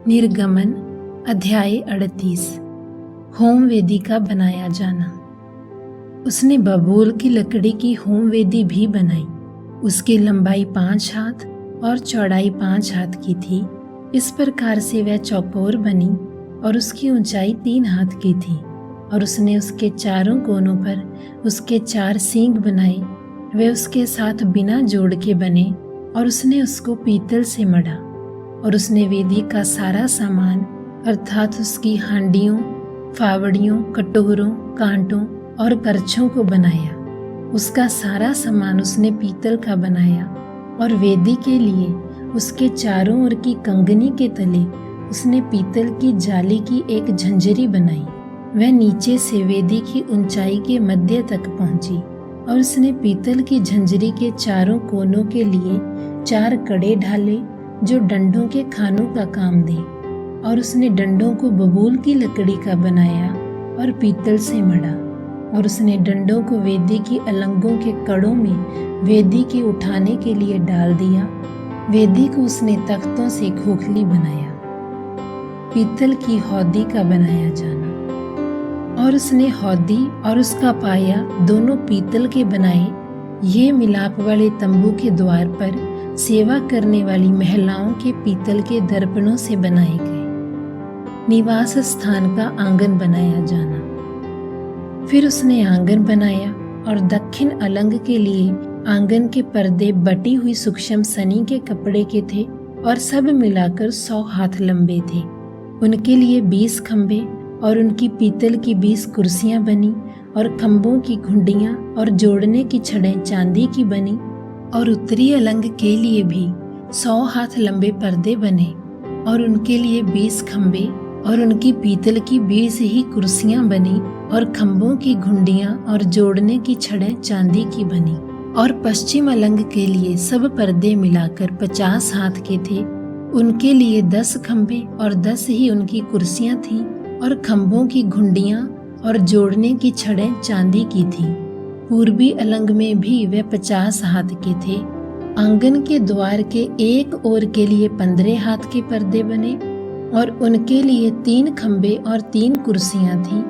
निर्गमन अध्याय 38। होम वेदी का बनाया जाना। उसने बबूल की लकड़ी की होम वेदी भी बनाई। उसकी लंबाई 5 हाथ और चौड़ाई 5 हाथ की थी। इस प्रकार से वह चौकोर बनी और उसकी ऊंचाई 3 हाथ की थी। और उसने उसके चारों कोनों पर उसके 4 सींग बनाए। वे उसके साथ बिना जोड़ के बने और उसने उसको पीतल से मढ़ा। और उसने वेदी का सारा सामान अर्थात उसकी हांडियों, फावड़ियों, कटोरों, कांटों और करछों को बनाया। उसका सारा सामान उसने पीतल का बनाया। और वेदी के लिए उसके चारों ओर की कंगनी के तले उसने पीतल की जाली की एक झंझरी बनाई। वह नीचे से वेदी की ऊंचाई के मध्य तक पहुंची। और उसने पीतल की झंझरी के चारों कोनों के लिए 4 कड़े ढाले जो डंडों के खानों का काम दे। और उसने डंडों को बबूल की लकड़ी का बनाया और पीतल से मढ़ा। और उसने डंडों को वेदी की अलंगों के कड़ों में वेदी के उठाने के लिए डाल दिया। वेदी को उसने तख्तों से खोखली बनाया। पीतल की हौदी का बनाया जाना। और उसने हौदी और उसका पाया दोनों पीतल के बनाए। ये मिलाप वाले तंबू के द्वार पर सेवा करने वाली महिलाओं के पीतल के दर्पणों से बनाए गए। निवास स्थान का आंगन बनाया जाना। फिर उसने आंगन बनाया और दक्षिण अलंग के लिए आंगन के पर्दे बटी हुई सूक्ष्म सनी के कपड़े के थे और सब मिलाकर 100 हाथ लंबे थे। उनके लिए 20 खंबे और उनकी पीतल की 20 कुर्सियां बनी। और खंभों की घुंडियां और जोड़ने की छड़ें चांदी की बनी। और उत्तरी अलंग के लिए भी 100 हाथ लंबे पर्दे बने और उनके लिए 20 खंबे और उनकी पीतल की 20 ही कुर्सियां बनी। और खंभों की घुंडियां और जोड़ने की छड़ें चांदी की बनी। और पश्चिम अलंग के लिए सब पर्दे मिलाकर 50 हाथ के थे। उनके लिए 10 खंबे और 10 ही उनकी कुर्सियां थीं। और खंभों की घुंडियां और जोड़ने की छड़ें चांदी की थीं। पूर्वी अलंग में भी वे 50 हाथ के थे। आंगन के द्वार के एक ओर के लिए 15 हाथ के पर्दे बने और उनके लिए 3 खंबे और 3 कुर्सियां थीं।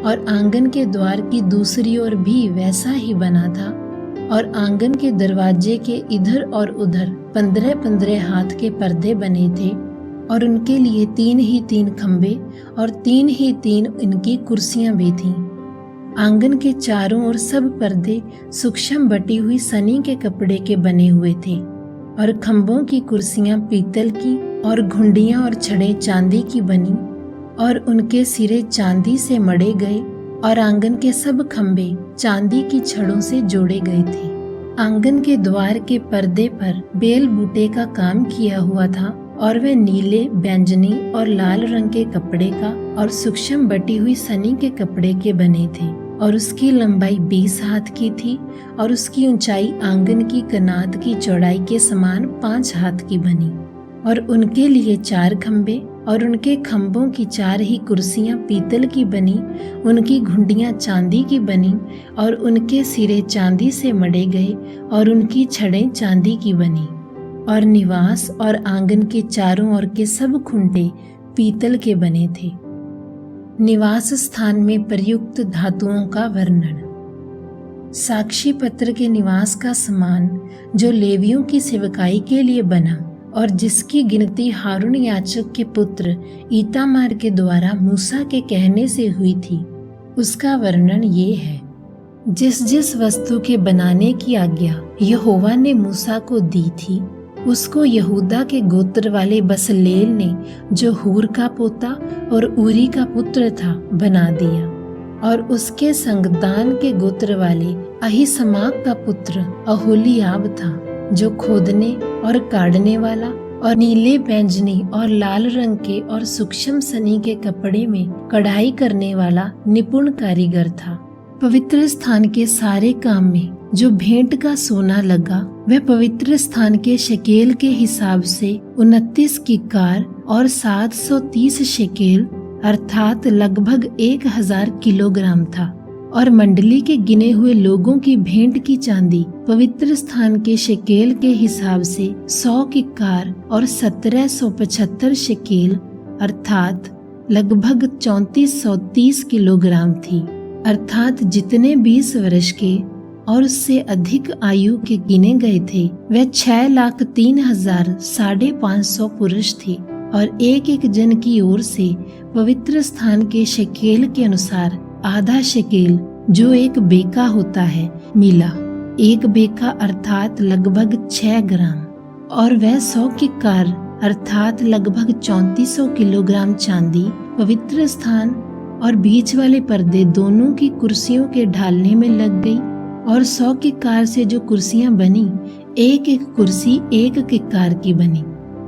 और आंगन के द्वार की दूसरी ओर भी वैसा ही बना था। और आंगन के दरवाजे के इधर और उधर 15-15 हाथ के पर्दे बने थे। और उनके लिए 3 ही 3 खंबे और 3 ही 3 इनकी कुर्सियां भी थीं। आंगन के चारों ओर सब पर्दे सूक्ष्म बटी हुई सनी के कपड़े के बने हुए थे। और खंभों की कुर्सियां पीतल की और घुंडियां और छड़ें चांदी की बनी और उनके सिरे चांदी से मढ़े गए। और आंगन के सब खंभे चांदी की छड़ों से जोड़े गए थे। आंगन के द्वार के पर्दे पर बेल बूटे का काम किया हुआ था और वे नीले, बैंगनी और लाल रंग के कपड़े का और सूक्ष्म बटी हुई सनी के कपड़े के बने थे। और उसकी लंबाई 20 हाथ की थी और उसकी ऊंचाई आंगन की कनात की चौड़ाई के समान 5 हाथ की बनी। और उनके लिए 4 खंबे और उनके खंभों की 4 ही कुर्सियां पीतल की बनी। उनकी घुंडियां चांदी की बनी और उनके सिरे चांदी से मढ़े गए और उनकी छड़ें चांदी की बनी। और निवास और आंगन के चारों ओर के सब खुंटे पीतल के बने थे। निवास स्थान में प्रयुक्त धातुओं का वर्णन। साक्षी पत्र के निवास का सामान जो लेवियों की सेवकाई के लिए बना और जिसकी गिनती हारून याजक के पुत्र ईतामार के द्वारा मूसा के कहने से हुई थी, उसका वर्णन ये है। जिस जिस वस्तु के बनाने की आज्ञा यहोवा ने मूसा को दी थी, उसको यहूदा के गोत्र वाले बसलेल ने, जो हूर का पोता और ऊरी का पुत्र था, बना दिया। और उसके संग दान के गोत्र वाले अहीसमाक का पुत्र अहोलियाब था, जो खोदने और काढ़ने वाला और नीले, बैंगनी और लाल रंग के और सूक्ष्म सनी के कपड़े में कढ़ाई करने वाला निपुण कारीगर था। पवित्र स्थान के सारे काम में जो भेंट का सोना लगा, वह पवित्र स्थान के शकेल के हिसाब से 29 किक्कार और 730 शकेल अर्थात लगभग 1000 किलोग्राम था। और मंडली के गिने हुए लोगों की भेंट की चांदी पवित्र स्थान के शकेल के हिसाब से 100 किक्कार और 1775 शकेल अर्थात लगभग 3430 किलोग्राम थी। अर्थात जितने 20 वर्ष के और उससे अधिक आयु के गिने गए थे वह 6,03,550 पुरुष थे और एक एक जन की ओर से पवित्र स्थान के शकेल के अनुसार आधा शकेल, जो एक बेका होता है, मिला। एक बेका अर्थात लगभग 6 ग्राम। और वह 100 किक्कार अर्थात लगभग 3400 किलोग्राम चांदी पवित्र स्थान और बीच वाले पर्दे दोनों की कुर्सियों के ढालने में लग गई। और 100 किक्कार से जो कुर्सियां बनी, एक एक कुर्सी 1 किक्कार की बनी।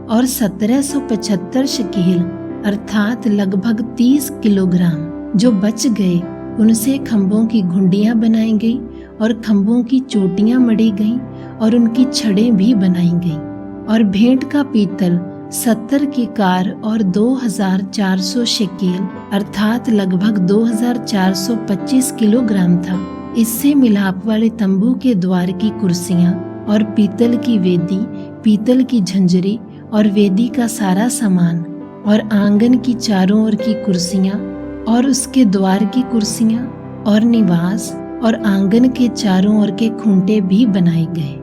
और 1775 शकेल अर्थात लगभग 30 किलोग्राम जो बच गए, उनसे खंभों की घुंडियां बनाई गई और खंभों की चोटियां मढ़ी गईं और उनकी छड़ें भी बनाई गईं। और भेंट का पीतल 70 किक्कार और 2400 शकेल अर्थात लगभग 2425 किलोग्राम था। इससे मिलाप वाले तंबू के द्वार की कुर्सियां और पीतल की वेदी, पीतल की झंझरी और वेदी का सारा सामान और आंगन की चारों ओर की कुर्सियां और उसके द्वार की कुर्सियां और निवास और आंगन के चारों ओर के खूंटे भी बनाए गए।